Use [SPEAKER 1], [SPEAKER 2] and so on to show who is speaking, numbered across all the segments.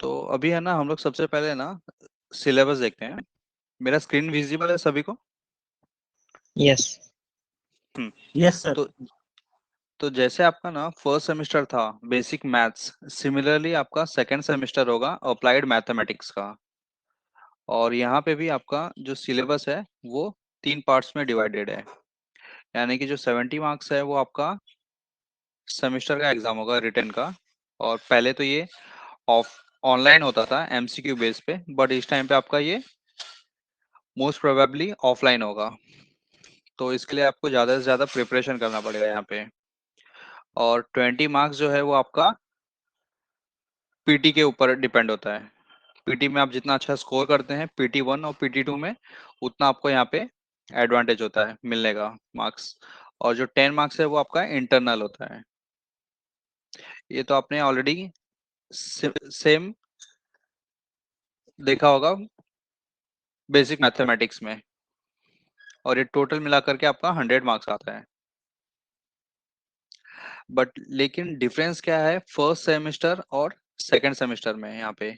[SPEAKER 1] तो अभी है ना, हम लोग सबसे पहले ना सिलेबस देखते हैं। मेरा स्क्रीन विजिबल है सभी को?
[SPEAKER 2] यस।
[SPEAKER 1] हम्म।
[SPEAKER 3] Yes sir.
[SPEAKER 1] तो जैसे आपका ना फर्स्ट सेमेस्टर था बेसिक मैथ्स, सिमिलरली आपका सेकंड सेमेस्टर होगा अप्लाइड मैथमेटिक्स का। और यहाँ पे भी आपका जो सिलेबस है वो 3 पार्ट्स में डिवाइडेड है। यानी कि जो 70 मार्क्स है वो आपका सेमेस्टर का एग्जाम होगा रिटन का। और पहले तो ये ऑफ ऑनलाइन होता था एमसीक्यू बेस पे, बट इस टाइम पे आपका ये मोस्ट प्रोबेबली ऑफलाइन होगा। तो इसके लिए आपको ज़्यादा से ज़्यादा प्रिपरेशन करना पड़ेगा यहाँ पे। और 20 मार्क्स जो है वो आपका पीटी के ऊपर डिपेंड होता है। पीटी में आप जितना अच्छा स्कोर करते हैं PT1 और PT2 में, उतना आपको यहाँ पे एडवांटेज होता है मिलने का मार्क्स। और जो 10 मार्क्स है वो आपका इंटरनल होता है। ये तो आपने ऑलरेडी सेम देखा होगा बेसिक मैथमेटिक्स में। और ये टोटल मिला करके आपका 100 मार्क्स आता है। बट लेकिन डिफरेंस क्या है फर्स्ट सेमेस्टर और सेकंड सेमेस्टर में यहाँ पे,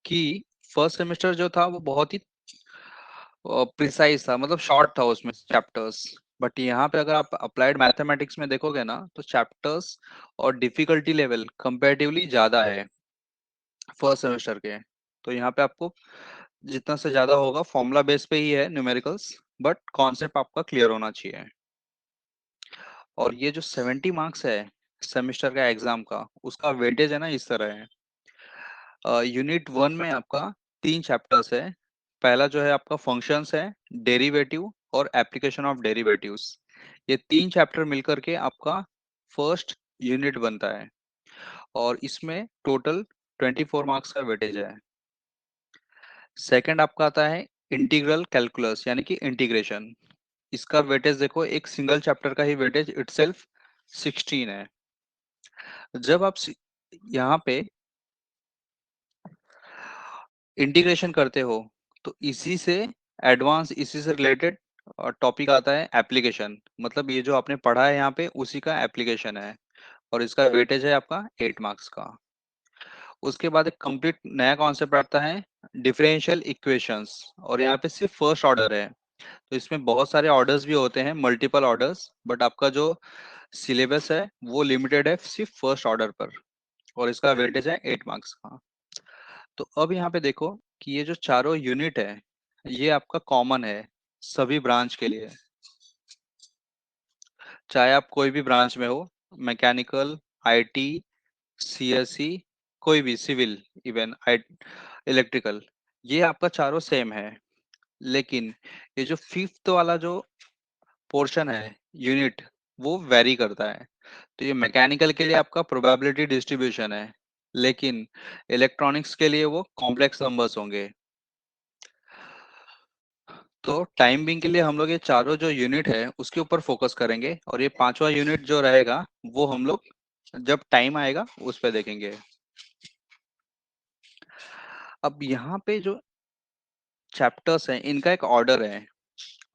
[SPEAKER 1] कि फर्स्ट सेमेस्टर जो था वो बहुत ही प्रिसाइज था, मतलब शॉर्ट था उसमें चैप्टर्स। बट यहाँ पे अगर आप अप्लाइड मैथमेटिक्स में देखोगे ना, तो चैप्टर्स और डिफिकल्टी लेवल कंपैरेटिवली ज्यादा है फर्स्ट सेमेस्टर के। तो यहाँ पे आपको जितना से ज्यादा होगा फॉर्मूला बेस पे ही है न्यूमेरिकल्स, बट कॉन्सेप्ट आपका क्लियर होना चाहिए। और ये जो 70 मार्क्स है सेमेस्टर का एग्जाम का, उसका वेटेज है ना इस तरह है। यूनिट 1 में आपका 3 चैप्टर्स है। पहला जो है आपका फंक्शंस है, डेरिवेटिव और एप्लीकेशन ऑफ डेरिवेटिव्स। ये 3 चैप्टर मिलकर के आपका फर्स्ट यूनिट बनता है। और इसमें टोटल 24 मार्क्स का वेटेज है। सेकंड आपका आता है इंटीग्रल कैलकुलस यानी कि इंटीग्रेशन। इसका वेटेज देखो, एक सिंगल चैप्टर का ही वेटेज इटसेल्फ 16 है। जब आप यहाँ पे इंटीग्रेशन करते हो तो इसी से एडवांस, इसी से रिलेटेड टॉपिक आता है एप्लीकेशन। मतलब ये जो आपने पढ़ा है यहाँ पे उसी का एप्लीकेशन है। और इसका वेटेज है आपका 8 मार्क्स का। उसके बाद एक कंप्लीट नया कॉन्सेप्ट आता है डिफरेंशियल इक्वेशंस। और यहाँ पे सिर्फ फर्स्ट ऑर्डर है। तो इसमें बहुत सारे ऑर्डर्स भी होते हैं, मल्टीपल ऑर्डर्स, बट आपका जो सिलेबस है वो लिमिटेड है सिर्फ फर्स्ट ऑर्डर पर। और इसका वेटेज है 8 मार्क्स का। तो अब यहाँ पे देखो कि ये जो चारों यूनिट है ये आपका कॉमन है सभी ब्रांच के लिए। चाहे आप कोई भी ब्रांच में हो, मैकेनिकल, आईटी, सीएससी, कोई भी सिविल, इवन इलेक्ट्रिकल, ये आपका चारों सेम है। लेकिन ये जो फिफ्थ वाला जो पोर्शन है यूनिट, वो वेरी करता है। तो ये मैकेनिकल के लिए आपका प्रोबेबिलिटी डिस्ट्रीब्यूशन है, लेकिन इलेक्ट्रॉनिक्स के लिए वो कॉम्प्लेक्स नंबर्स होंगे। तो टाइम बिंग के लिए हम लोग ये चारों जो यूनिट है उसके ऊपर फोकस करेंगे, और ये पांचवा यूनिट जो रहेगा वो हम लोग जब टाइम आएगा उस पर देखेंगे। अब यहाँ पे जो चैप्टर्स हैं इनका एक ऑर्डर है।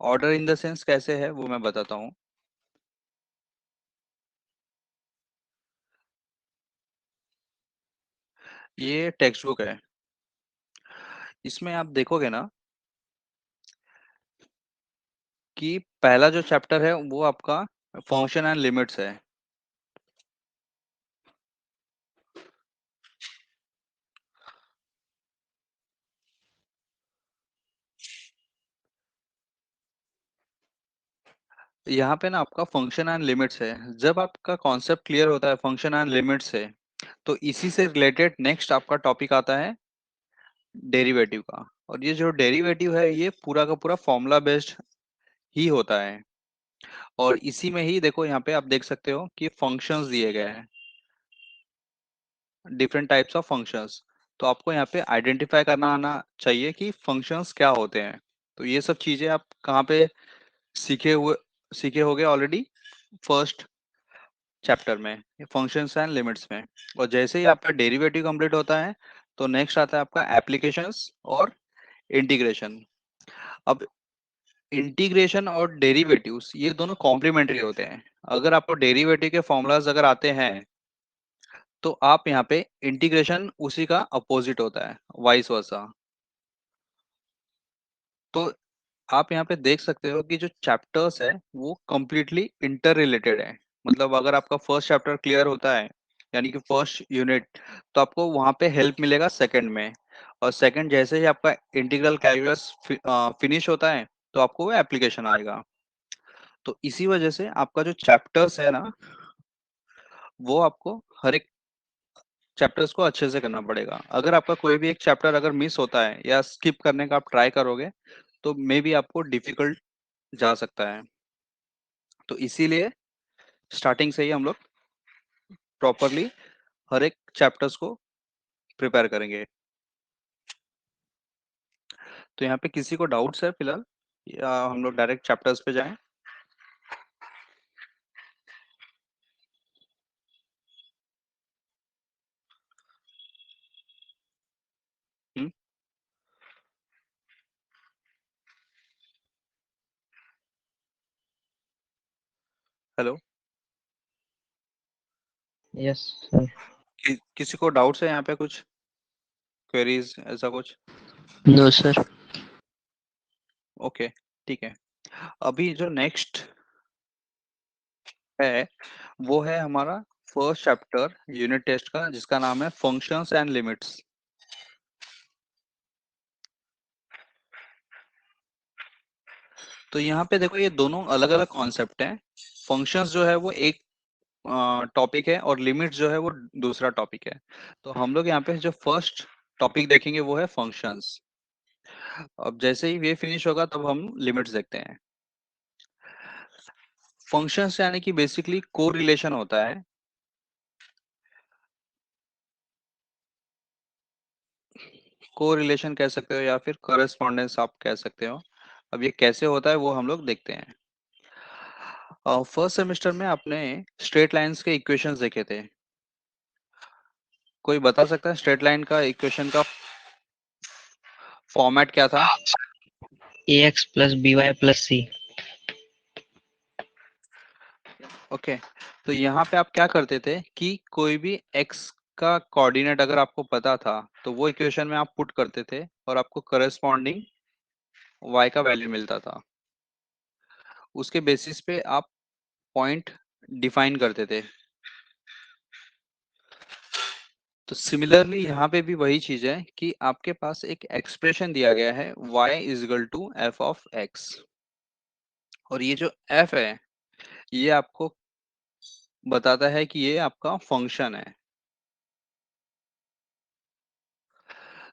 [SPEAKER 1] ऑर्डर इन द सेंस कैसे है वो मैं बताता हूँ। ये टेक्स्ट बुक है। इसमें आप देखोगे ना कि पहला जो चैप्टर है वो आपका फंक्शन एंड लिमिट्स है। यहाँ पे ना आपका फंक्शन एंड लिमिट्स है। जब आपका कॉन्सेप्ट क्लियर होता है फंक्शन एंड लिमिट्स से, तो इसी से रिलेटेड नेक्स्ट आपका टॉपिक आता है डेरिवेटिव का। और ये जो डेरिवेटिव है ये पूरा का पूरा फॉर्मूला बेस्ड ही होता है। और इसी में ही देखो यहाँ पे आप देख सकते हो कि फंक्शंस दिए गए हैं, डिफरेंट टाइप्स ऑफ फंक्शंस। तो आपको यहाँ पे आइडेंटिफाई करना आना चाहिए कि फंक्शंस क्या होते हैं। तो ये सब चीजें आप कहाँ पे सीखे हुए सीखे होगे ऑलरेडी फर्स्ट चैप्टर में, फंक्शंस एंड लिमिट्स में। और जैसे ही आपका डेरिवेटिव कंप्लीट होता है तो नेक्स्ट आता है आपका एप्लीकेशंस और इंटीग्रेशन। अब इंटीग्रेशन और डेरिवेटिव्स ये दोनों कॉम्प्लीमेंट्री होते हैं। अगर आपको डेरिवेटिव के फॉर्मूलाज अगर आते हैं तो आप यहाँ पे इंटीग्रेशन उसी का अपोजिट होता है, वाइस वर्सा। तो आप यहाँ पे देख सकते हो कि जो चैप्टर्स है वो कंप्लीटली इंटर रिलेटेड है। मतलब अगर आपका फर्स्ट चैप्टर क्लियर होता है, यानी कि फर्स्ट यूनिट, तो आपको वहां पे हेल्प मिलेगा सेकंड में। और सेकंड जैसे ही आपका इंटीग्रल कैलकुलस फिनिश होता है, तो आपको वो एप्लीकेशन आएगा। तो इसी वजह से आपका जो चैप्टर्स है ना, वो आपको हर एक चैप्टर्स को अच्छे से करना पड़ेगा। अगर आपका कोई भी एक चैप्टर अगर मिस होता है या स्किप करने का आप ट्राई करोगे, तो मे बी आपको डिफिकल्ट जा सकता है। तो इसीलिए स्टार्टिंग से ही हम लोग प्रॉपरली हर एक चैप्टर्स को प्रिपेयर करेंगे। तो यहाँ पे किसी को डाउट्स है फिलहाल, या हम लोग डायरेक्ट चैप्टर्स पे जाएं? हम्म। हेलो।
[SPEAKER 2] Yes, sir.
[SPEAKER 1] किसी को डाउट्स है यहाँ पे, कुछ क्वेरीज ऐसा कुछ?
[SPEAKER 2] No, sir.
[SPEAKER 1] ओके, ठीक है। अभी जो नेक्स्ट है वो है हमारा फर्स्ट चैप्टर यूनिट टेस्ट का, जिसका नाम है फंक्शंस एंड लिमिट्स। तो यहाँ पे देखो, ये दोनों अलग अलग कॉन्सेप्ट हैं। फंक्शंस जो है वो एक टॉपिक है, और लिमिट्स जो है वो दूसरा टॉपिक है। तो हम लोग यहाँ पे जो फर्स्ट टॉपिक देखेंगे वो है फंक्शंस। अब जैसे ही ये फिनिश होगा तब हम लिमिट्स देखते हैं। फंक्शंस यानी कि बेसिकली को रिलेशन होता है। को रिलेशन कह सकते हो या फिर करस्पॉन्डेंस आप कह सकते हो। अब ये कैसे होता है वो हम लोग देखते हैं। फर्स्ट सेमेस्टर में आपने स्ट्रेट लाइंस के इक्वेशंस देखे थे। कोई बता सकता है स्ट्रेट लाइन का इक्वेशन का फॉर्मेट क्या था?
[SPEAKER 2] AX plus BY plus C.
[SPEAKER 1] Okay. तो यहाँ पे आप क्या करते थे कि कोई भी एक्स का कोऑर्डिनेट अगर आपको पता था, तो वो इक्वेशन में आप पुट करते थे और आपको करस्पॉन्डिंग वाई का वैल्यू मिलता था। उसके बेसिस पे आप पॉइंट डिफाइन करते थे। तो सिमिलरली यहाँ पे भी वही चीज है कि आपके पास एक एक्सप्रेशन दिया गया है y is equal to F of x. और ये जो f है, ये आपको बताता है कि ये आपका फंक्शन है।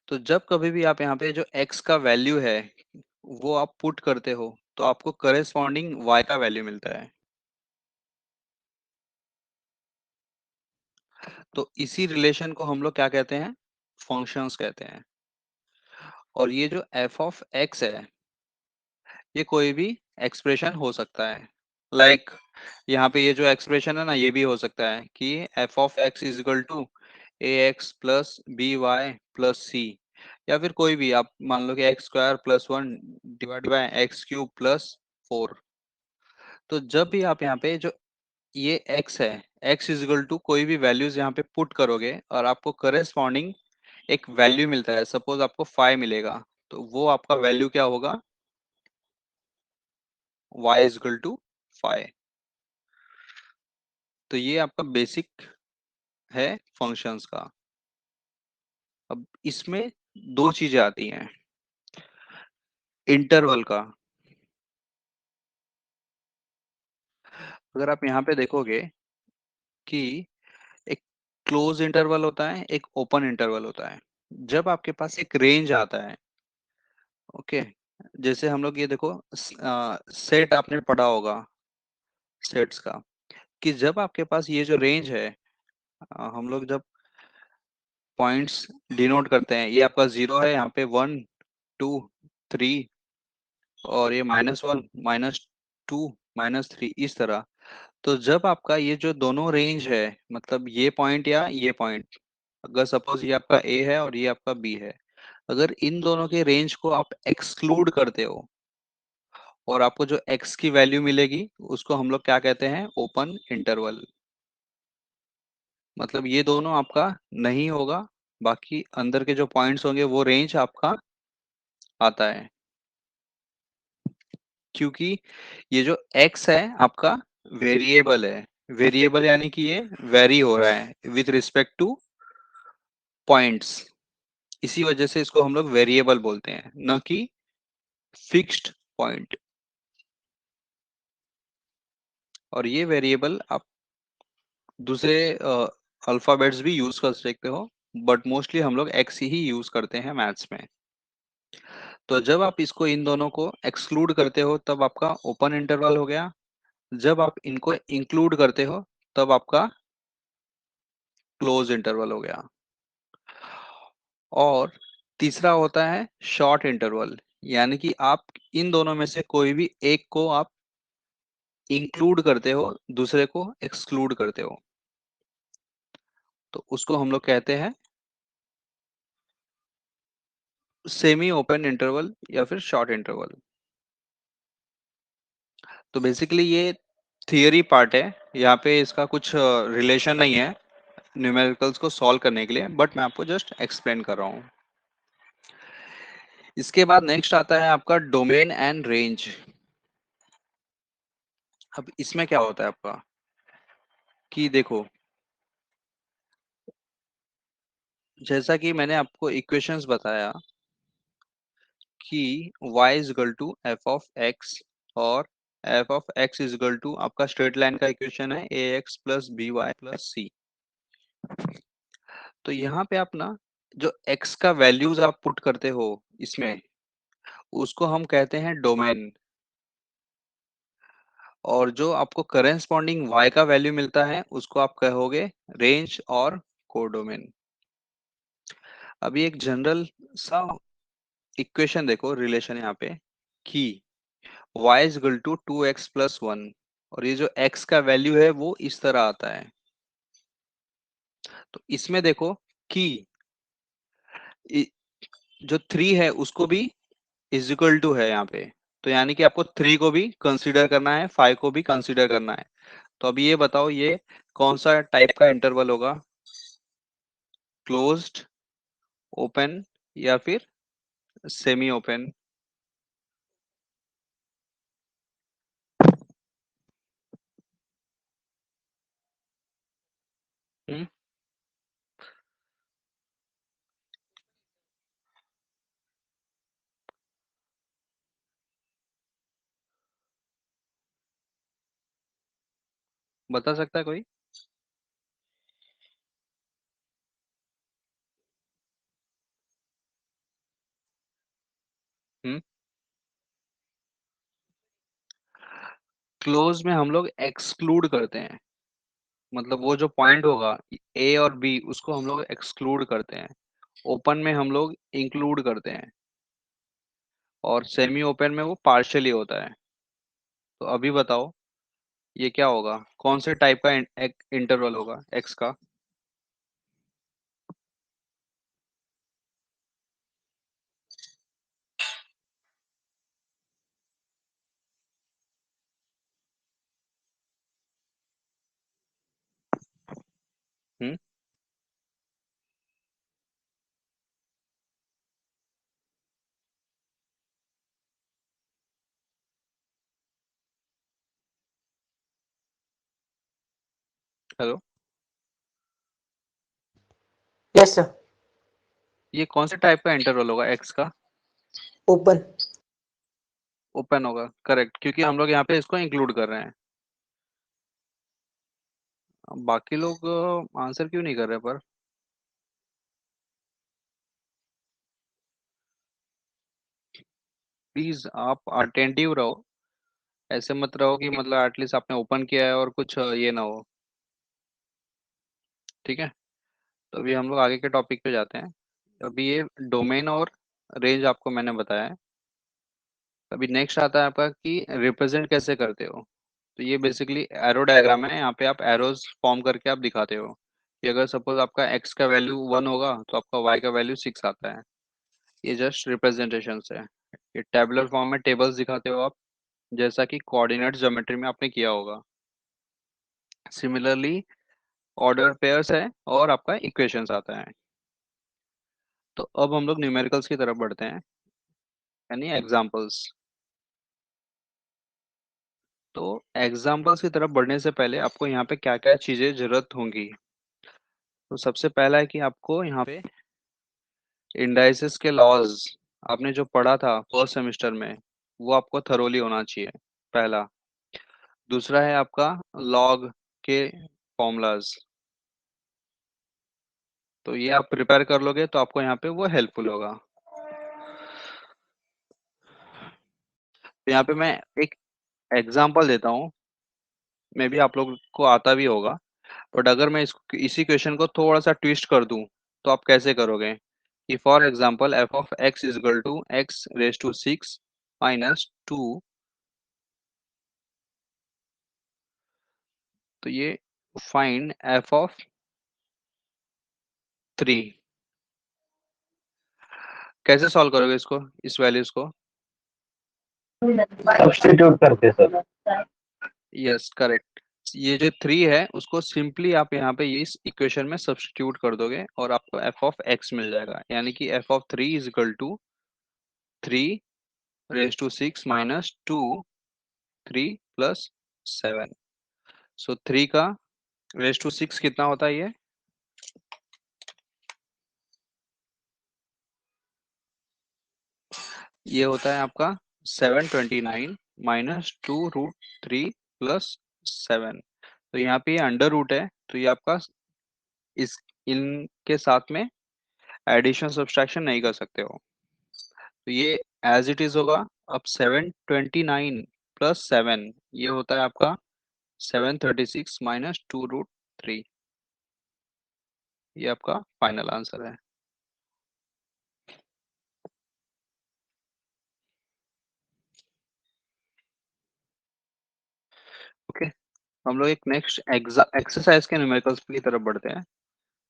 [SPEAKER 1] तो जब कभी भी आप यहाँ पे जो x का वैल्यू है वो आप पुट करते हो, तो आपको करेस्पॉन्डिंग y का वैल्यू मिलता है। तो इसी रिलेशन को हम लोग क्या कहते हैं? फंक्शंस कहते हैं। और ये जो f ऑफ x है, ये कोई भी एक्सप्रेशन हो सकता है। लाइक यहाँ पे ये जो एक्सप्रेशन है ना, ये भी हो सकता है कि F of x is equal to A X plus B Y plus C. या फिर कोई भी आप मान लो कि X square plus one divide by X cube plus four. तो जब भी आप यहाँ पे जो ये x है, x इज इक्वल टू कोई भी वैल्यूज यहाँ पे पुट करोगे और आपको करेस्पॉन्डिंग एक वैल्यू मिलता है, सपोज आपको 5 मिलेगा, तो वो आपका वैल्यू क्या होगा? y is equal to 5। तो ये आपका बेसिक है फंक्शंस का। अब इसमें दो चीजें आती हैं। इंटरवल का, अगर आप यहाँ पे देखोगे कि एक क्लोज इंटरवल होता है, एक ओपन इंटरवल होता है। जब आपके पास एक रेंज आता है, ओके, जैसे हम लोग ये देखो, सेट आपने पढ़ा होगा सेट्स का, कि जब आपके पास ये जो रेंज है, हम लोग जब पॉइंट्स डिनोट करते हैं, ये आपका जीरो है, यहाँ पे वन टू थ्री, और ये -1 -2 -3, इस तरह। तो जब आपका ये जो दोनों रेंज है, मतलब ये पॉइंट या ये पॉइंट, अगर सपोज ये आपका ए है और ये आपका बी है, अगर इन दोनों के रेंज को आप एक्सक्लूड करते हो और आपको जो एक्स की वैल्यू मिलेगी, उसको हम लोग क्या कहते हैं? Open interval. मतलब ये दोनों आपका नहीं होगा, बाकी अंदर के जो पॉइंट्स होंगे वो रेंज आपका आता है, क्योंकि ये जो x है आपका वेरिएबल है। वेरिएबल यानी कि ये वेरी हो रहा है विथ रिस्पेक्ट टू पॉइंट्स, इसी वजह से इसको हम लोग वेरिएबल बोलते हैं, न कि फिक्स्ड पॉइंट। और ये वेरिएबल आप दूसरे अल्फाबेट्स भी यूज कर सकते हो, बट मोस्टली हम लोग एक्स ही यूज करते हैं मैथ्स में। तो जब आप इसको इन दोनों को एक्सक्लूड करते हो तब आपका ओपन इंटरवल हो गया, जब आप इनको इंक्लूड करते हो तब आपका क्लोज इंटरवल हो गया। और तीसरा होता है शॉर्ट इंटरवल, यानी कि आप इन दोनों में से कोई भी एक को आप इंक्लूड करते हो, दूसरे को एक्सक्लूड करते हो, तो उसको हम लोग कहते हैं सेमी ओपन इंटरवल या फिर शॉर्ट इंटरवल। तो बेसिकली ये थियरी पार्ट है, यहाँ पे इसका कुछ रिलेशन नहीं है न्यूमेरिकल्स को सॉल्व करने के लिए, बट मैं आपको जस्ट एक्सप्लेन कर रहा हूँ। इसके बाद नेक्स्ट आता है आपका डोमेन एंड रेंज। अब इसमें क्या होता है आपका कि देखो, जैसा कि मैंने आपको इक्वेशंस बताया कि y is equal to F of x, और F of x is equal to आपका स्ट्रेट लाइन का इक्वेशन है A X plus B Y plus C. तो यहाँ पे आप ना जो x का वैल्यूज आप पुट करते हो इसमें, उसको हम कहते हैं डोमेन, और जो आपको करेस्पॉन्डिंग y का वैल्यू मिलता है उसको आप कहोगे रेंज और कोडोमेन। अभी एक जनरल सा इक्वेशन देखो, रिलेशन यहाँ पे कि y is equal to 2x plus 1, और ये जो x का वैल्यू है वो इस तरह आता है। तो इसमें देखो कि इ- जो 3 है उसको भी इज इक्वल टू है यहाँ पे, तो यानी कि आपको 3 को भी कंसीडर करना है, 5 को भी कंसीडर करना है। तो अभी ये बताओ ये कौन सा टाइप का इंटरवल होगा, क्लोज्ड, ओपन या फिर सेमी ओपन? हम्म, बता सकता है कोई? हम्म, क्लोज में हम लोग एक्सक्लूड करते हैं, मतलब वो जो पॉइंट होगा ए और बी उसको हम लोग एक्सक्लूड करते हैं। ओपन में हम लोग इंक्लूड करते हैं, और सेमी ओपन में वो पार्शियली होता है। तो अभी बताओ ये क्या होगा, कौन से टाइप का इंटरवल होगा एक्स का? हम्म, हेलो,
[SPEAKER 3] यस सर।
[SPEAKER 1] ये कौन से टाइप का इंटरवल होगा एक्स का?
[SPEAKER 3] ओपन।
[SPEAKER 1] ओपन होगा, करेक्ट, क्योंकि हम लोग यहाँ पे इसको इंक्लूड कर रहे हैं। अब बाकी लोग आंसर क्यों नहीं कर रहे पर? प्लीज आप अटेंटिव रहो, ऐसे मत रहो कि मतलब एटलीस्ट आपने ओपन किया है और कुछ ये ना हो। ठीक है, तो अभी हम लोग आगे के टॉपिक पे जाते हैं। अभी ये डोमेन और रेंज आपको मैंने बताया है। अभी नेक्स्ट आता है आपका कि रिप्रेजेंट कैसे करते हो। तो ये बेसिकली एरो डायग्राम है, यहाँ पे आप एरोज फॉर्म करके आप दिखाते हो कि अगर सपोज आपका एक्स का वैल्यू 1 होगा तो आपका वाई का वैल्यू 6 आता है। ये जस्ट रिप्रेजेंटेशन है। ये टेबुलर फॉर्म में टेबल्स दिखाते हो आप, जैसा कि कोऑर्डिनेट ज्योमेट्री में आपने किया होगा। सिमिलरली ऑर्डर पेयर्स है और आपका इक्वेशंस आता है। तो अब हम लोग न्यूमेरिकल्स की तरफ बढ़ते हैं, यानी एग्जांपल्स। तो एग्जांपल्स की तरफ बढ़ने से पहले आपको यहाँ पे क्या क्या चीजें जरूरत होंगी। तो सबसे पहला है कि आपको यहाँ पे इंडाइसेस के लॉज आपने जो पढ़ा था फर्स्ट सेमेस्टर में, वो आपको थरोली होना चाहिए, पहला। दूसरा है आपका लॉग के फॉर्मूलाज, तो ये आप प्रिपेयर कर लोगे तो आपको यहाँ पे वो हेल्पफुल होगा। तो यहाँ पे मैं एक एग्जांपल देता हूँ, मे बी आप लोग को आता भी होगा, बट अगर मैं इसी क्वेश्चन को थोड़ा सा ट्विस्ट कर दूं तो आप कैसे करोगे कि for example f of x is equal to x raise to 6 minus 2, तो ये फाइंड एफ ऑफ 3, कैसे सॉल्व करोगे इसको, इस वैल्यूज को?
[SPEAKER 4] सब्स्टिट्यूट करके सर।
[SPEAKER 1] Yes correct. ये जो 3 है उसको सिंपली आप यहाँ पे इस इक्वेशन में सब्स्टिट्यूट कर दोगे और आपको एफ ऑफ एक्स मिल जाएगा, यानी कि F of 3 is equal to 3 raise to 6 minus 2 3 plus 7। So 3 का रेज टू 6 कितना होता है ये होता है आपका 729 माइनस 2 रूट 3 प्लस 7। तो यहाँ पे ये अंडर रूट है, तो ये आपका इस इनके साथ में एडिशन सब्सट्रैक्शन नहीं कर सकते हो, तो ये एज इट इज होगा। अब 729 प्लस 7 ये होता है आपका 736 माइनस 2 रूट 3, ये आपका फाइनल आंसर है। ओके, हम लोग एक नेक्स्ट एक्सरसाइज के न्यूमेरिकल्स की तरफ बढ़ते हैं।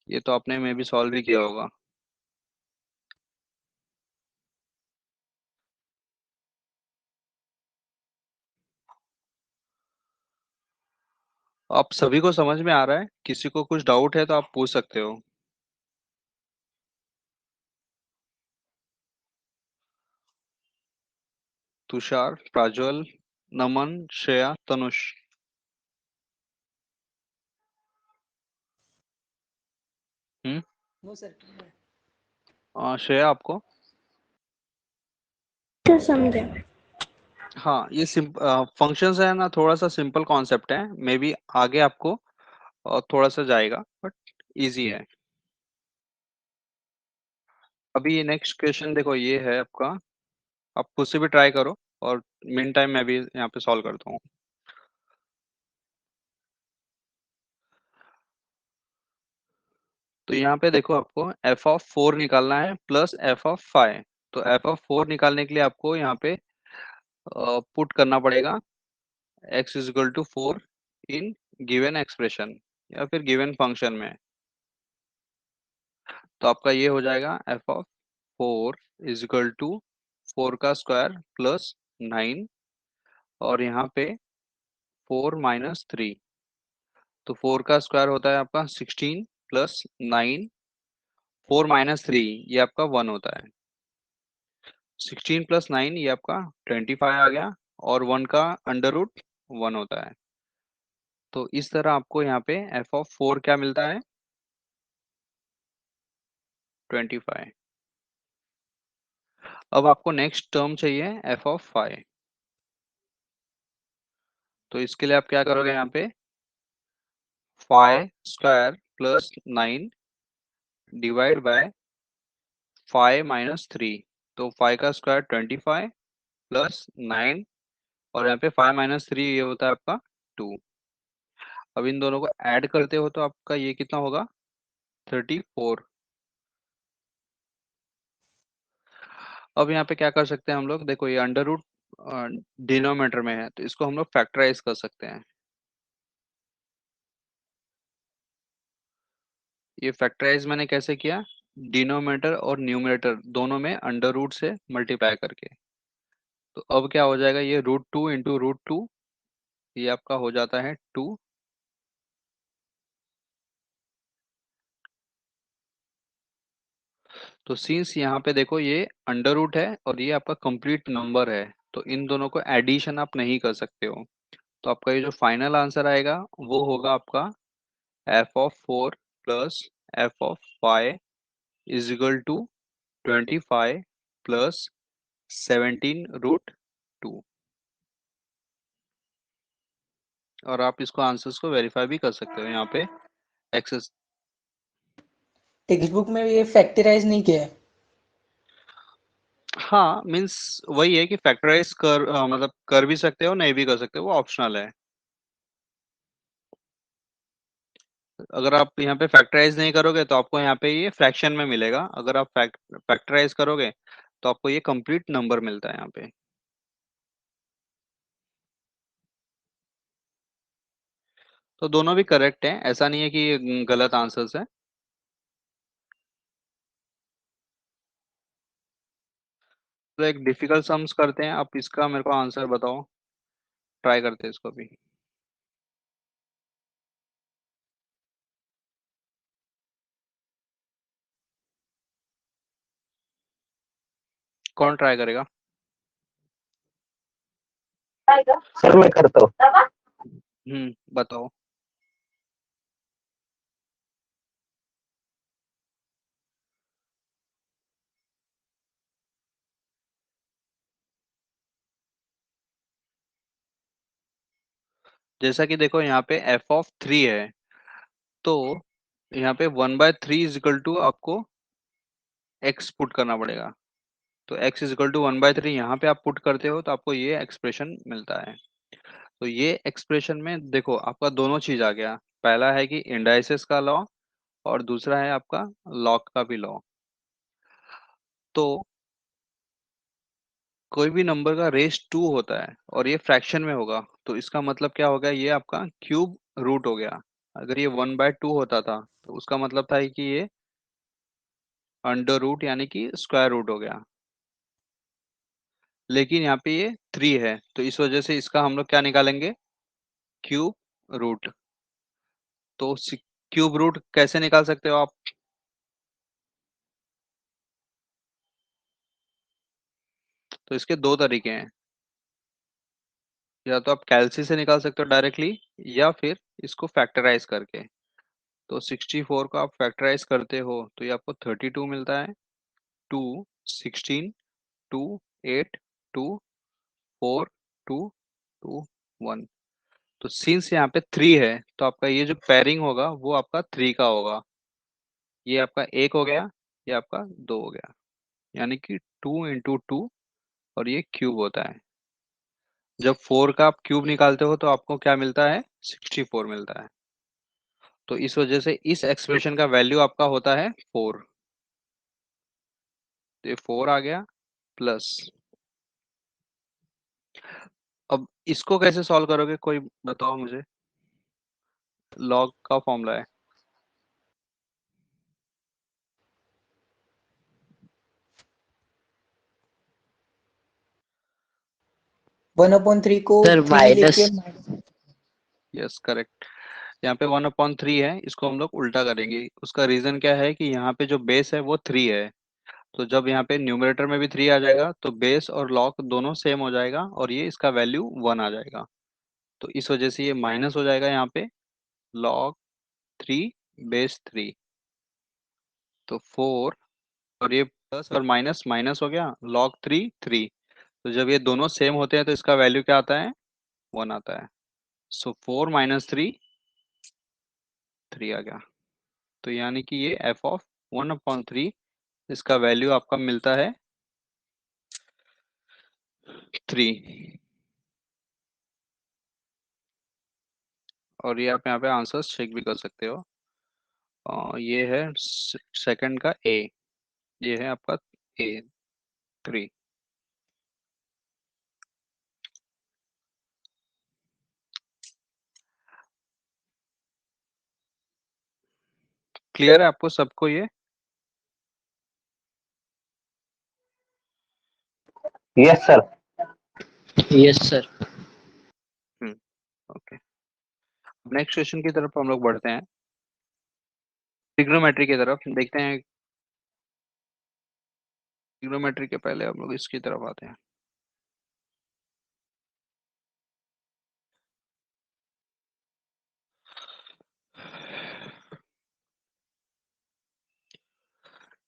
[SPEAKER 1] ये तो आपने मे भी सॉल्व भी किया होगा। आप सभी को समझ में आ रहा है? किसी को कुछ डाउट है तो आप पूछ सकते हो। Tushar, Prajwal, Naman, Shreya, Tanush. Hmm.
[SPEAKER 3] No sir.
[SPEAKER 1] Shreya आपको?
[SPEAKER 5] तो समझे।
[SPEAKER 1] हाँ, ये फंक्शंस है ना, थोड़ा सा सिंपल कॉन्सेप्ट है, मे बी आगे आपको थोड़ा सा जाएगा, बट इजी है। अभी नेक्स्ट क्वेश्चन देखो, ये है आपका, आप खुद से भी ट्राई करो और मिन टाइम मैं भी यहाँ पे सॉल्व करता हूँ। तो यहाँ पे देखो, आपको एफ ऑफ 4 निकालना है प्लस एफ ऑफ 5। तो एफ ऑफ 4 निकालने के लिए आपको यहाँ पे पुट करना पड़ेगा x is equal to 4 given गिवन एक्सप्रेशन या फिर गिवन फंक्शन में। तो आपका ये हो जाएगा f of 4 is equal to 4 का स्क्वायर प्लस 9, और यहाँ पे 4 माइनस 3। तो 4 का स्क्वायर होता है आपका 16 प्लस 9, 4 माइनस 3 ये आपका 1 होता है। 16 प्लस 9 ये आपका 25 आ गया, और 1 का अंडर रूट 1 होता है। तो इस तरह आपको यहाँ पे एफ ऑफ 4 क्या मिलता है? 25। अब आपको नेक्स्ट टर्म चाहिए एफ ऑफ 5। तो इसके लिए आप क्या करोगे, यहाँ पे 5 square plus 9 divide by 5 minus 3। तो 5 का स्क्वायर 25 प्लस 9, और यहाँ पे 5 माइनस 3 ये होता है आपका 2। अब इन दोनों को ऐड करते हो तो आपका ये कितना होगा? 34। अब यहाँ पे क्या कर सकते हैं हम लोग, देखो ये अंडर रूट डिनोमीटर में है, तो इसको हम लोग फैक्टराइज कर सकते हैं। ये फैक्टराइज मैंने कैसे किया? डिनोमिनेटर और न्यूमरेटर दोनों में अंडर रूट से मल्टीप्लाई करके। तो अब क्या हो जाएगा, ये √2 इंटू √2, ये आपका हो जाता है 2, तो सिंस यहाँ पे देखो ये अंडर रूट है और ये आपका कंप्लीट नंबर है, तो इन दोनों को एडिशन आप नहीं कर सकते हो। तो आपका ये जो फाइनल आंसर आएगा वो होगा आपका f(4) plus f(5) is equal to 25 plus 17√2। और आप इसको आंसर्स को वेरीफाई भी कर सकते हो यहाँ पे एक्सेस।
[SPEAKER 3] टेक्स्ट बुक में ये फैक्टराइज नहीं किया है।
[SPEAKER 1] हाँ, मीन्स वही है कि फैक्टराइज कर मतलब कर भी सकते हो, नहीं भी कर सकते हो, वो ऑप्शनल है। अगर आप यहाँ पे फैक्टराइज नहीं करोगे तो आपको यहाँ पे ये फ्रैक्शन में मिलेगा, अगर आप फैक्टराइज करोगे तो आपको ये कंप्लीट नंबर मिलता है यहाँ पे। तो दोनों भी करेक्ट हैं, ऐसा नहीं है कि ये गलत आंसर्स है। तो एक डिफिकल्ट सम्स करते हैं, आप इसका मेरे को आंसर बताओ, ट्राई करते हैं इसको भी। कौन ट्राई करेगा?
[SPEAKER 4] सर मैं करता हूँ।
[SPEAKER 1] बताओ। जैसा कि देखो यहाँ पे f(3) है, तो यहाँ पे 1/3 इज इक्वल टू आपको x पुट करना पड़ेगा। तो x इज इक्वल टू 1/3 यहाँ पे आप पुट करते हो तो आपको ये एक्सप्रेशन मिलता है। तो ये एक्सप्रेशन में देखो आपका दोनों चीज आ गया, पहला है कि इंडाइसेस का लॉ और दूसरा है आपका लॉग का भी लॉ। तो कोई भी नंबर का रेस 2 होता है और ये फ्रैक्शन में होगा, तो इसका मतलब क्या हो गया, ये आपका क्यूब रूट हो गया। अगर ये 1/2 होता था तो उसका मतलब था कि ये अंडर रूट यानी कि स्क्वायर रूट हो गया। लेकिन यहाँ पे ये 3 है, तो इस वजह से इसका हम लोग क्या निकालेंगे, क्यूब रूट। तो क्यूब रूट कैसे निकाल सकते हो आप? तो इसके दो तरीके हैं, या तो आप कैलसी से निकाल सकते हो डायरेक्टली, या फिर इसको फैक्टराइज करके। तो 64 को आप फैक्टराइज करते हो तो ये आपको 32 मिलता है। 2, 16, 2, 8, 2, 4, 2, 2, 1। तो सिंस यहाँ पे 3 है तो आपका ये जो पेयरिंग होगा वो आपका 3 का होगा। ये आपका 1 हो गया, ये आपका 2 हो गया, यानी कि 2 × 2 और ये क्यूब होता है। जब 4 का आप क्यूब निकालते हो तो आपको क्या मिलता है, 64 मिलता है। तो इस वजह से इस एक्सप्रेशन का वैल्यू आपका होता है 4। तो ये 4 आ गया प्लस। अब इसको कैसे सॉल्व करोगे, कोई बताओ मुझे। लॉग का फॉर्मूला है।
[SPEAKER 3] 1/3 को
[SPEAKER 2] सर
[SPEAKER 3] 3
[SPEAKER 2] माइनस।
[SPEAKER 3] लेके
[SPEAKER 1] यस करेक्ट। यहाँ पे 1/3 है, इसको हम लोग उल्टा करेंगे। उसका रीजन क्या है कि यहाँ पे जो बेस है वो 3 है, तो जब यहाँ पे न्यूमरेटर में भी 3 आ जाएगा तो बेस और लॉग दोनों सेम हो जाएगा और ये इसका वैल्यू 1 आ जाएगा। तो इस वजह से ये माइनस हो जाएगा यहाँ पे, log 3 बेस 3। तो 4 और ये प्लस और माइनस माइनस हो गया, log 3 3। तो जब ये दोनों सेम होते हैं तो इसका वैल्यू क्या आता है, 1 आता है। सो 4 - 3 3 आ गया। तो यानी कि ये f(1/3) इसका वैल्यू आपका मिलता है 3। और ये आप यहाँ पे आंसर्स चेक भी कर सकते हो। ये है सेकंड का ए, ये है आपका ए 3। क्लियर है आपको सबको ये?
[SPEAKER 4] Yes sir.
[SPEAKER 2] Yes sir.
[SPEAKER 1] Okay, next question की तरफ हम लोग बढ़ते हैं, ट्रिग्नोमेट्री की तरफ देखते हैं। ट्रिग्नोमेट्री के पहले हम लोग इसकी तरफ आते हैं।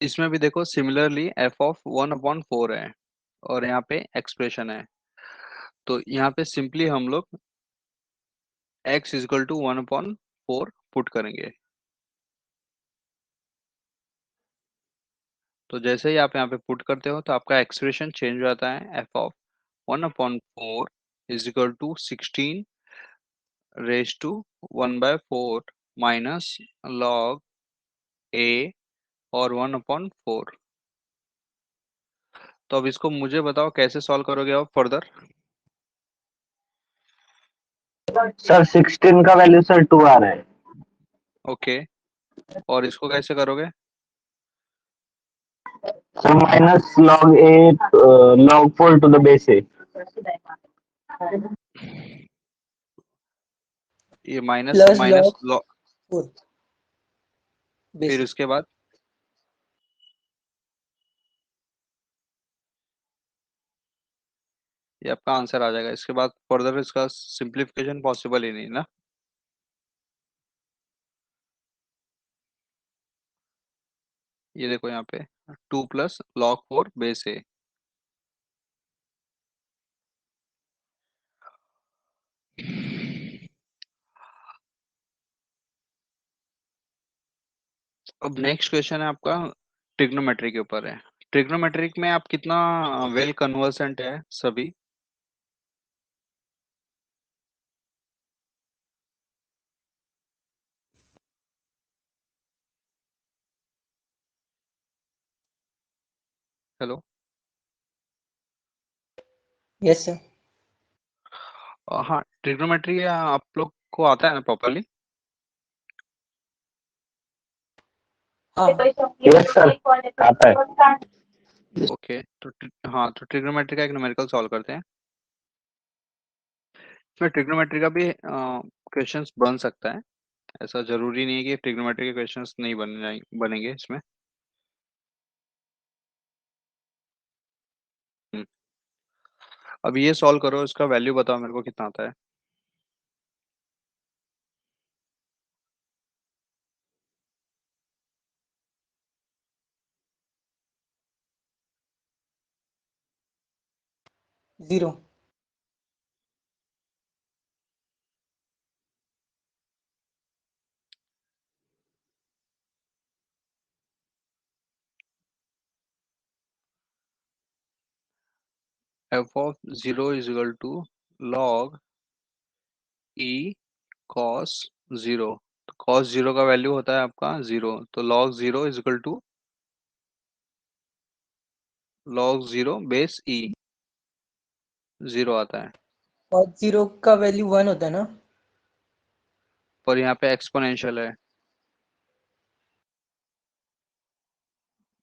[SPEAKER 1] इसमें भी देखो सिमिलरली एफ ऑफ 1/4 है और यहाँ पे एक्सप्रेशन है, तो यहाँ पे सिंपली हम लोग x इजकल टू 1/4 पुट करेंगे। तो जैसे ही आप यहाँ पे पुट करते हो तो आपका एक्सप्रेशन चेंज हो जाता है, f of 1/4 is equal to 16 raise to 1/4 minus log a और 1/4। तो अब इसको मुझे बताओ कैसे सॉल्व करोगे आप फर्दर।
[SPEAKER 4] सर 16 का वैल्यू सर 2 आ रहा है।
[SPEAKER 1] ओके, और इसको कैसे करोगे।
[SPEAKER 4] Sir minus log 8 log 4 to the base A.
[SPEAKER 1] ये माइनस
[SPEAKER 3] प्लस
[SPEAKER 1] माइनस
[SPEAKER 3] लॉग 4
[SPEAKER 1] फिर
[SPEAKER 3] बेसिक।
[SPEAKER 1] उसके बाद ये आपका आंसर आ जाएगा। इसके बाद फर्दर इसका सिंप्लीफिकेशन पॉसिबल ही नहीं ना। ये देखो यहाँ पे 2 प्लस लॉग 4 बेस ए। अब नेक्स्ट क्वेश्चन है आपका ट्रिग्नोमेट्री के ऊपर है। ट्रिग्नोमेट्रिक में आप कितना वेल कन्वर्सेंट है सभी। हेलो।
[SPEAKER 3] Yes sir.
[SPEAKER 1] हाँ, ट्रिग्नोमेट्री आप लोग को आता है ना प्रॉपरली।
[SPEAKER 3] हाँ
[SPEAKER 4] यस सर, आता है।
[SPEAKER 1] ओके, तो हाँ, तो ट्रिग्नोमेट्री का एक न्यूमेरिकल सॉल्व करते हैं। इसमें ट्रिग्नोमेट्री का भी क्वेश्चंस बन सकता है, ऐसा जरूरी नहीं है कि ट्रिग्नोमेट्री के क्वेश्चंस नहीं बनेंगे इसमें। हम्म, अब ये सॉल्व करो, इसका वैल्यू बताओ मेरे को कितना आता है।
[SPEAKER 3] Zero.
[SPEAKER 1] F of 0 is equal to log e cos 0। तो कॉस 0 का वैल्यू होता है आपका 0, तो log 0 is equal to log 0 base E 0 आता है।
[SPEAKER 3] और जीरो का वैल्यू 1 होता है ना।
[SPEAKER 1] पर यहाँ पे एक्सपोनेंशियल है।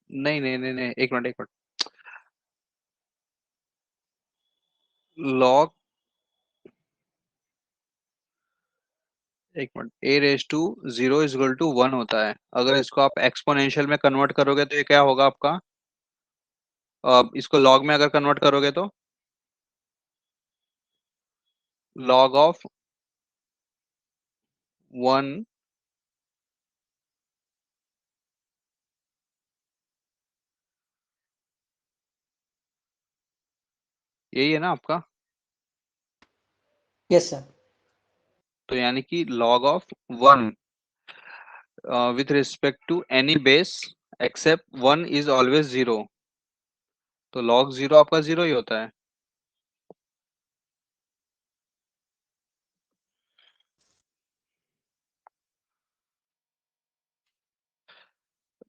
[SPEAKER 1] नहीं नहीं नहीं नहीं, एक मिनट एक मिनट। लॉग, एक minute, a raise to 0 is equal to 1 होता है। अगर इसको आप एक्सपोनेंशियल में कन्वर्ट करोगे तो ये क्या होगा आपका, इसको लॉग में अगर कन्वर्ट करोगे तो लॉग ऑफ 1, यही है ना आपका।
[SPEAKER 3] Yes sir.
[SPEAKER 1] तो यानी कि log of 1 with respect to any base except 1 is always 0, तो log 0 आपका 0 ही होता है।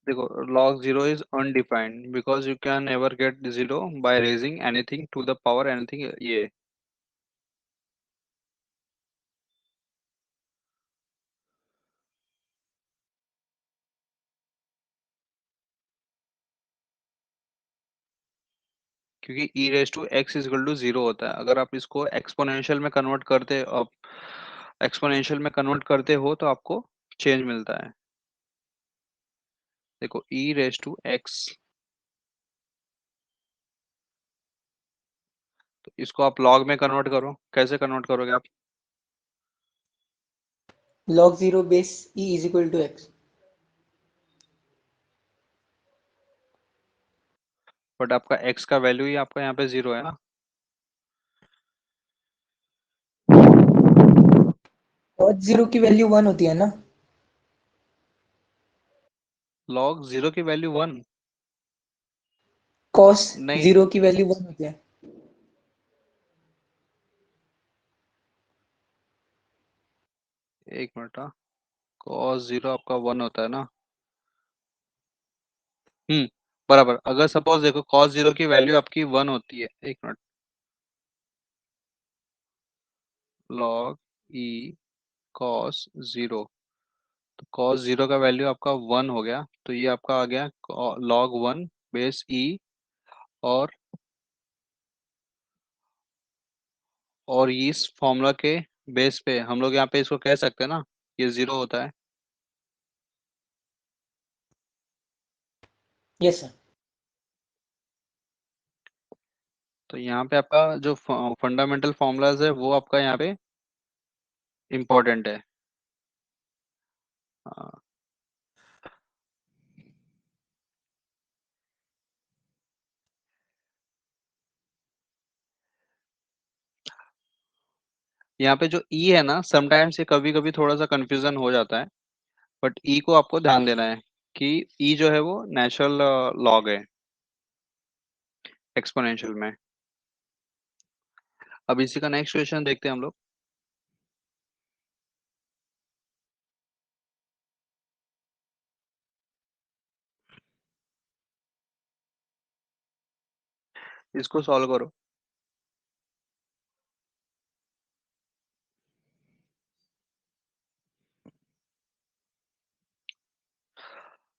[SPEAKER 1] देखो, log 0 is undefined because you can never get 0 by raising anything to the power anything, ये। क्योंकि e raise to x is equal to 0 होता है। अगर आप इसको एक्सपोनेंशियल में कन्वर्ट करते आप एक्सपोनेंशियल में कन्वर्ट करते हो तो आपको चेंज मिलता है। देखो e रेज टू x इसको आप लॉग में कन्वर्ट करो, कैसे कन्वर्ट करोगे आप?
[SPEAKER 3] log 0 base e is equal to x.
[SPEAKER 1] But आपका x का वैल्यू ही आपका यहाँ पे 0 है ना।
[SPEAKER 3] cos 0 की वैल्यू 1 होती है ना।
[SPEAKER 1] log 0 की वैल्यू 1
[SPEAKER 3] cos
[SPEAKER 1] नहीं,
[SPEAKER 3] 0 की वैल्यू 1 होती है।
[SPEAKER 1] एक मिनट। हाँ, cos 0 आपका 1 होता है ना। बराबर। अगर सपोज देखो cos 0 की वैल्यू आपकी 1 होती है, एक मिनट, log e cos 0, तो cos 0 का वैल्यू आपका 1 हो गया, तो ये आपका आ गया log 1 बेस e। और इस फॉर्मूला के बेस पे हम लोग यहाँ पे इसको कह सकते हैं ना, ये 0 होता है।
[SPEAKER 3] Yes sir.
[SPEAKER 1] तो यहाँ पे आपका जो फंडामेंटल फॉर्मूलाज है वो आपका यहाँ पे इम्पोर्टेंट है। हाँ, यहाँ पे जो e है ना, समटाइम्स ये कभी कभी थोड़ा सा कंफ्यूजन हो जाता है, बट e को आपको ध्यान देना है कि e जो है वो नेचुरल लॉग है एक्सपोनेंशियल में। अब इसी का नेक्स्ट क्वेश्चन देखते हैं हम लोग। इसको सॉल्व करो।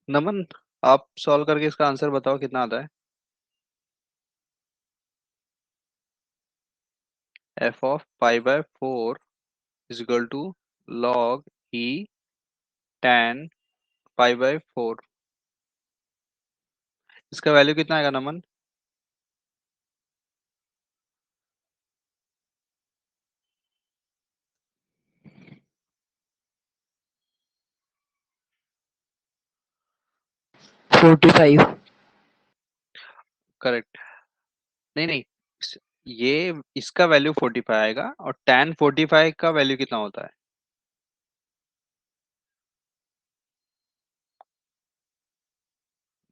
[SPEAKER 1] नमन, आप सॉल्व करके इसका आंसर बताओ कितना आता है। f of pi by 4 is equal to log e tan pi by 4। इसका वैल्यू कितना आएगा नमन?
[SPEAKER 2] $45.
[SPEAKER 1] करेक्ट। नहीं नहीं, ये इसका वैल्यू 45 आएगा, और tan 45 का वैल्यू कितना होता है?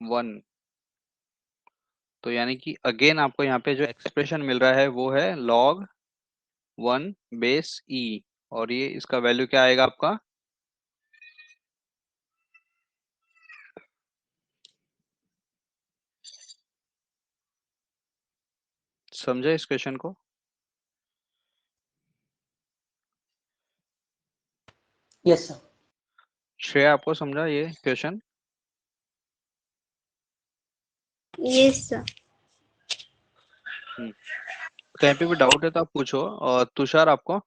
[SPEAKER 1] 1। तो यानी कि अगेन आपको यहाँ पे जो एक्सप्रेशन मिल रहा है वो है log 1 बेस e, और ये इसका वैल्यू क्या आएगा आपका? समझे इस क्वेश्चन को?
[SPEAKER 3] Yes sir.
[SPEAKER 1] श्रेया, आपको समझा ये क्वेश्चन?
[SPEAKER 5] Yes sir.
[SPEAKER 1] कहीं पे भी डाउट है तो आप पूछो। और तुषार, आपको?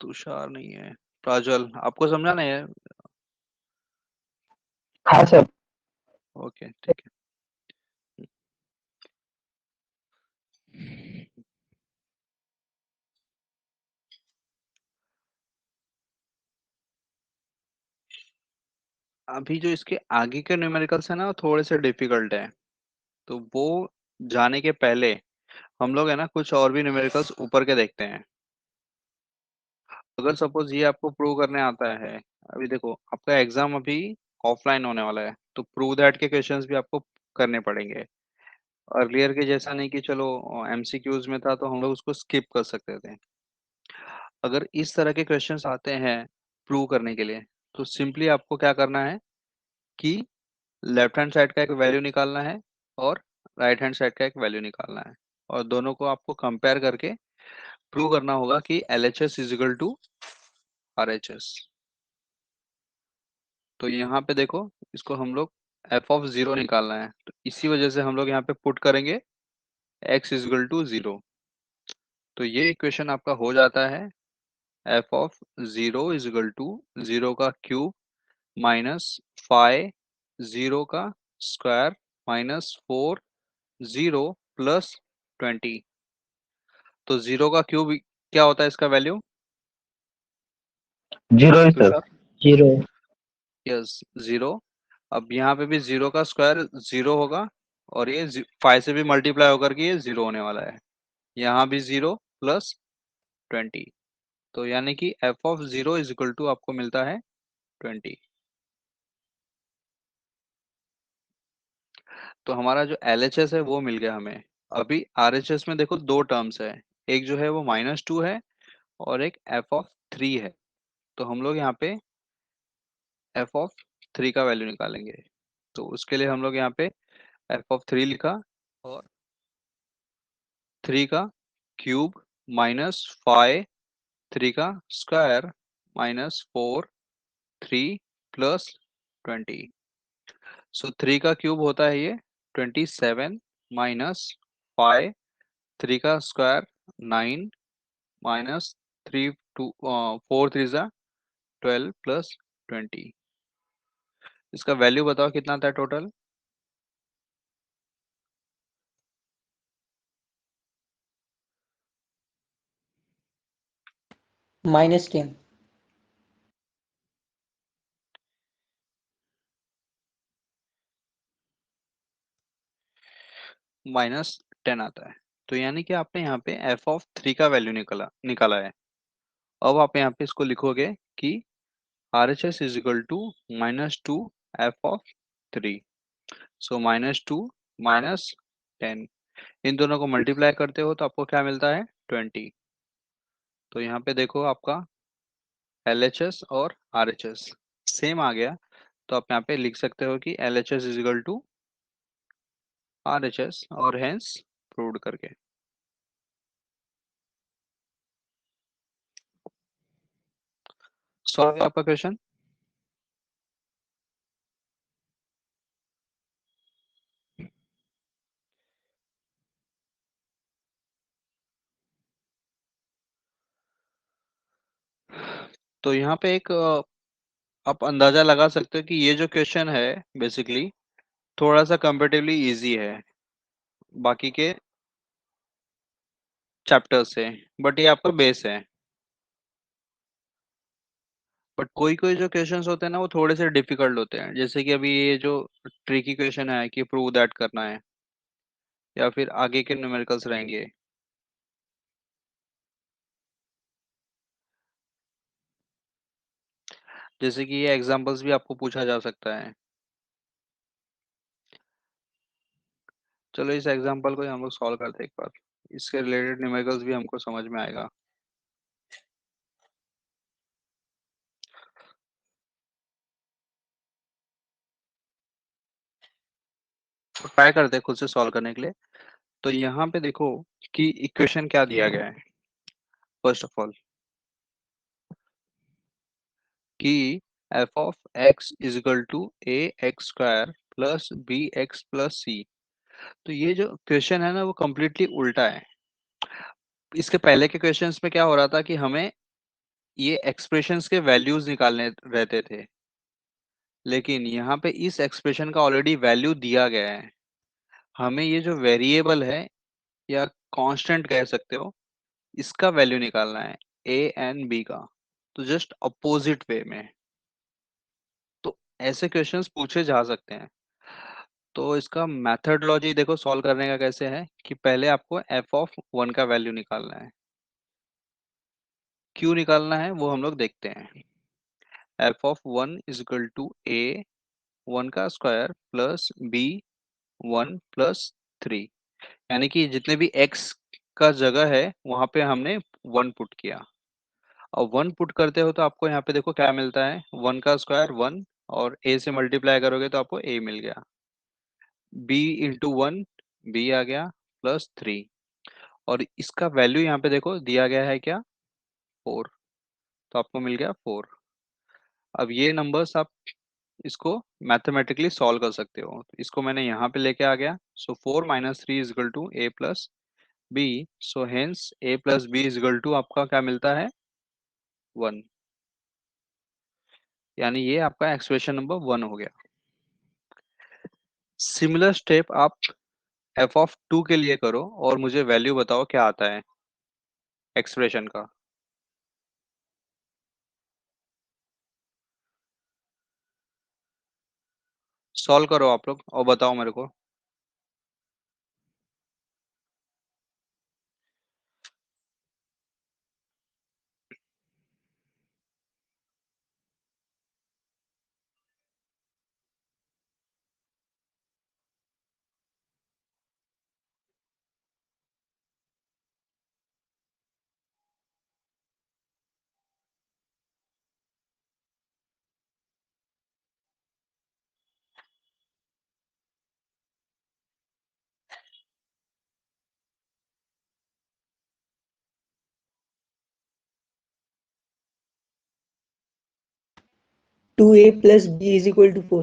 [SPEAKER 1] तुषार नहीं है। प्राजल, आपको समझा नहीं है?
[SPEAKER 4] हाँ सर।
[SPEAKER 1] ओके, ठीक है। अभी जो इसके आगे के न्यूमेरिकल्स है ना, वो थोड़े से डिफिकल्ट है, तो वो जाने के पहले हम लोग है ना कुछ और भी न्यूमेरिकल्स ऊपर के देखते हैं। अगर सपोज ये आपको प्रूव करने आता है, अभी देखो आपका एग्जाम अभी ऑफलाइन होने वाला है, तो प्रूव दैट के क्वेश्चंस भी आपको करने पड़ेंगे। अर्लियर के जैसा नहीं कि चलो एमसीक्यूज में था तो हम लोग उसको स्किप कर सकते थे। अगर इस तरह के क्वेश्चंस आते हैं प्रूव करने के लिए, तो सिंपली आपको क्या करना है कि लेफ्ट हैंड साइड का एक वैल्यू निकालना है और राइट हैंड साइड का एक वैल्यू निकालना है, और दोनों को आपको कंपेयर करके प्रूव करना होगा कि LHS is equal to RHS। तो यहाँ पे देखो, इसको हम लोग f ऑफ 0 निकालना है, तो इसी वजह से हम लोग यहाँ पे पुट करेंगे x इज इक्वल टू 0। तो ये इक्वेशन आपका हो जाता है f of 0 is equal to 0 का क्यूब माइनस 5 0 का स्क्वायर माइनस 4 0 प्लस 20। तो 0 का क्यूब क्या होता है इसका वैल्यू?
[SPEAKER 4] 0 है सर।
[SPEAKER 1] तुषार?
[SPEAKER 2] 0.
[SPEAKER 1] यस 0। अब यहाँ पे भी 0 का स्क्वायर 0 होगा और ये 5 से भी मल्टीप्लाई होकर के ये 0 होने वाला है। यहाँ भी 0 प्लस 20। तो यानी कि F of 0 is equal to आपको मिलता है 20। तो हमारा जो LHS है वो मिल गया हमें। अभी RHS में देखो दो टर्म्स है, एक जो है वो -2 है और एक एफ ऑफ 3 है। तो हम लोग यहाँ पे एफ ऑफ 3 का वैल्यू निकालेंगे। तो उसके लिए हम लोग यहाँ पे एफ ऑफ 3 लिखा और 3 का क्यूब माइनस 5 3 का स्क्वायर माइनस 4 3 प्लस 20। सो 3 का क्यूब होता है ये 27 माइनस 5 3 का स्क्वायर 9 माइनस 3 2 4 3 जा 12 प्लस 20। इसका वैल्यू बताओ कितना था टोटल?
[SPEAKER 3] -10.
[SPEAKER 1] -10 आता है। तो यानी कि आपने यहाँ पे एफ ऑफ 3 का वैल्यू निकाला है। अब आप यहाँ पे इसको लिखोगे कि RHS is equal to -2 f of 3। So -2 -10, इन दोनों को मल्टीप्लाई करते हो तो आपको क्या मिलता है 20। तो यहाँ पे देखो आपका LHS और RHS सेम आ गया। तो आप यहाँ पे लिख सकते हो कि LHS is equal to RHS और हेंस प्रूव्ड करके। सॉल्व आपका क्वेश्चन। तो यहाँ पे एक आप अंदाजा लगा सकते हो कि ये जो क्वेश्चन है बेसिकली थोड़ा सा कंपेरेटिवली इजी है बाकी के चैप्टर से, बट ये आपका बेस है। बट कोई कोई जो क्वेश्चंस होते हैं ना वो थोड़े से डिफिकल्ट होते हैं, जैसे कि अभी ये जो ट्रिकी क्वेश्चन है कि प्रूव दैट करना है या फिर आगे के न्यूमेरिकल्स रहेंगे। जैसे कि ये एग्जांपल्स भी आपको पूछा जा सकता है। चलो इस एग्जांपल को ही हम लोग सॉल्व करते हैं एक बार, इसके रिलेटेड न्यूमेरिकल्स भी हमको समझ में आएगा। तो ट्राई करते हैं खुद से सॉल्व करने के लिए। तो यहाँ पे देखो कि इक्वेशन क्या दिया गया है। फर्स्ट ऑफ ऑल कि F of x is equal to A X square plus B X plus C. तो ये जो क्वेश्चन है ना वो कम्प्लीटली उल्टा है। इसके पहले के क्वेश्चंस में क्या हो रहा था कि हमें ये एक्सप्रेशंस के वैल्यूज निकालने रहते थे, लेकिन यहाँ पे इस एक्सप्रेशन का ऑलरेडी वैल्यू दिया गया है। हमें ये जो वेरिएबल है या कांस्टेंट कह सकते हो, इसका वैल्यू निकालना है ए एंड बी का। तो जस्ट अपोजिट वे में। तो ऐसे क्वेश्चंस पूछे जा सकते हैं। तो इसका मेथडोलॉजी देखो सॉल्व करने का कैसे है कि पहले आपको एफ ऑफ 1 का वैल्यू निकालना है। क्यों निकालना है वो हम लोग देखते हैं। F of 1 is equal to A 1 का स्क्वायर प्लस बी 1 प्लस 3। यानी कि जितने भी x का जगह है वहां पे हमने 1 पुट किया। और 1 पुट करते हो तो आपको यहाँ पे देखो क्या मिलता है, 1 का स्क्वायर 1 और a से मल्टीप्लाई करोगे तो आपको a मिल गया। b इंटू 1 b आ गया प्लस 3। और इसका वैल्यू यहाँ पे देखो दिया गया है क्या 4। तो आपको मिल गया 4। अब ये नंबर्स आप इसको मैथमेटिकली सॉल्व कर सकते हो। तो इसको मैंने यहाँ पे लेके आ गया। So 4 minus 3 is equal to a plus b. So hence a plus b is equal to आपका क्या मिलता है 1, यानी ये आपका एक्सप्रेशन नंबर 1 हो गया। सिमिलर स्टेप आप f(2) के लिए करो और मुझे वैल्यू बताओ क्या आता है एक्सप्रेशन का। सॉल्व करो आप लोग और बताओ मेरे को।
[SPEAKER 3] Two a plus b is equal to 4।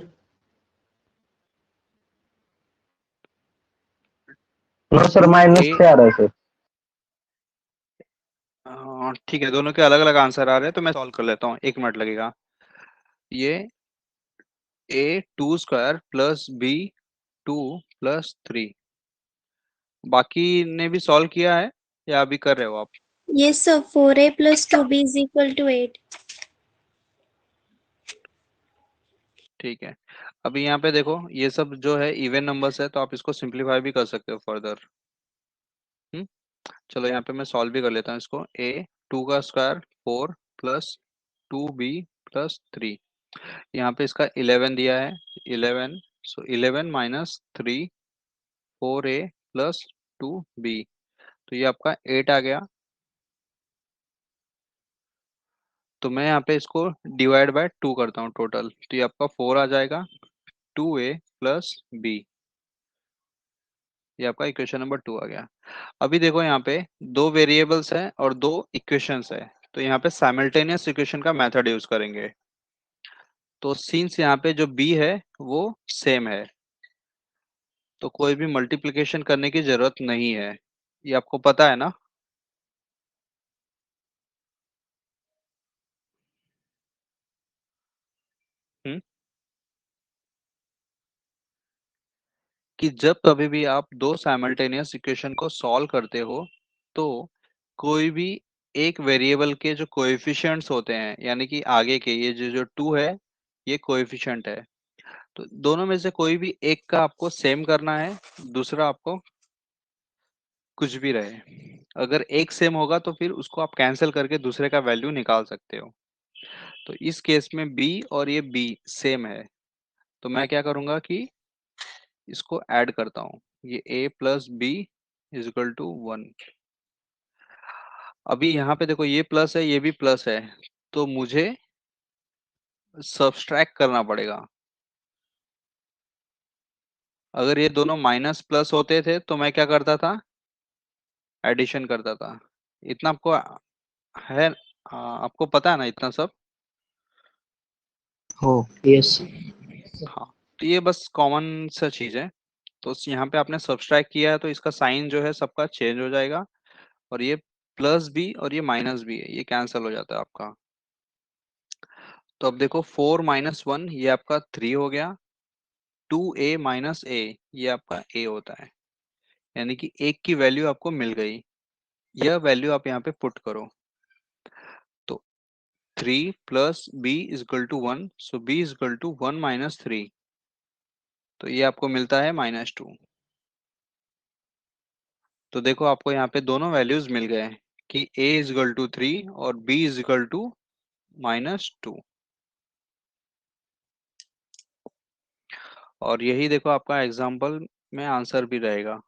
[SPEAKER 4] No sir,
[SPEAKER 1] 2a
[SPEAKER 4] -6 आ रहा है सर।
[SPEAKER 1] ठीक है, दोनों के अलग अलग आंसर आ रहे हैं तो मैं सॉल्व कर लेता हूँ, 1 मिनट लगेगा। ये a² प्लस b2 प्लस 3, बाकी ने भी सॉल्व किया है या अभी कर रहे हो आप?
[SPEAKER 5] Yes, sir. 4a plus 2b is equal to 8.
[SPEAKER 1] ठीक है, अभी यहाँ पे देखो ये सब जो है इवन नंबर्स है तो आप इसको सिंप्लीफाई भी कर सकते हो फर्दर। चलो यहाँ पे मैं सॉल्व भी कर लेता हूँ इसको। a2 का स्क्वायर 4 प्लस 2b प्लस 3, यहाँ पे इसका 11 दिया है, 11, सो 11 माइनस 3 4a प्लस 2b, तो ये आपका 8 आ गया। तो मैं यहाँ पे इसको डिवाइड बाय 2 करता हूँ टोटल, तो ये आपका 4 आ जाएगा, 2a प्लस b, ये आपका इक्वेशन नंबर 2 आ गया। अभी देखो यहाँ पे 2 वेरिएबल्स है और 2 इक्वेशंस है, तो यहाँ पे साइमल्टेनियस इक्वेशन का मेथड यूज करेंगे। तो सिंस यहाँ पे जो b है वो सेम है तो कोई भी मल्टीप्लिकेशन करने की जरूरत नहीं है, ये आपको पता है ना। हम्म कि जब कभी भी आप दो साइमल्टेनियस इक्वेशन को सॉल्व करते हो तो कोई भी एक वेरिएबल के जो कोएफिशिएंट्स होते हैं, यानी कि आगे के ये जो जो 2 है ये कोएफिशिएंट है, तो दोनों में से कोई भी एक का आपको सेम करना है, दूसरा आपको कुछ भी रहे। अगर एक सेम होगा तो फिर उसको आप कैंसिल करके दूसरे का वैल्यू निकाल सकते हो। तो इस केस में b और ये b सेम है, तो मैं क्या करूंगा कि इसको ऐड करता हूँ, ये a plus b is equal to 1। अभी यहाँ पे देखो ये प्लस है ये भी प्लस है, तो मुझे सब्सट्रैक्ट करना पड़ेगा। अगर ये दोनों माइनस प्लस होते थे तो मैं क्या करता था, एडिशन करता था। इतना आपको है, आपको पता है ना इतना सब।
[SPEAKER 2] हो यस।
[SPEAKER 1] हाँ, तो ये बस कॉमन सा चीज है। तो यहाँ पे आपने सब्सट्रैक्ट किया है तो इसका साइन जो है सबका चेंज हो जाएगा, और ये प्लस बी और ये माइनस बी है ये कैंसिल हो जाता है आपका। तो अब देखो 4 माइनस 1 ये आपका 3 हो गया, 2a माइनस ए ये आपका a होता है, यानी कि एक की वैल्यू आपको मिल गई। यह वैल्यू आप यहाँ पे पुट करो, तो 3 plus b is equal to 1, so b is equal to 1 minus 3, तो ये आपको मिलता है -2। तो देखो आपको यहाँ पे दोनों वैल्यूज मिल गए कि a इज इक्वल टू 3 और b इज इक्वल टू -2, और यही देखो आपका एग्जाम्पल में आंसर भी रहेगा,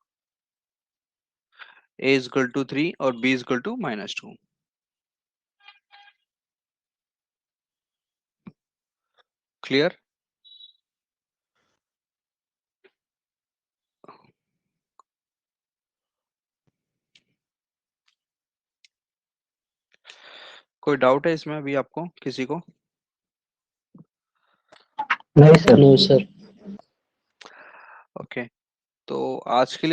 [SPEAKER 1] a इज इक्वल टू 3 और b is equal to -2। Clear? कोई डाउट है इसमें अभी आपको किसी को?
[SPEAKER 4] नहीं सर।
[SPEAKER 2] No sir.
[SPEAKER 1] ओके, तो आज के लिए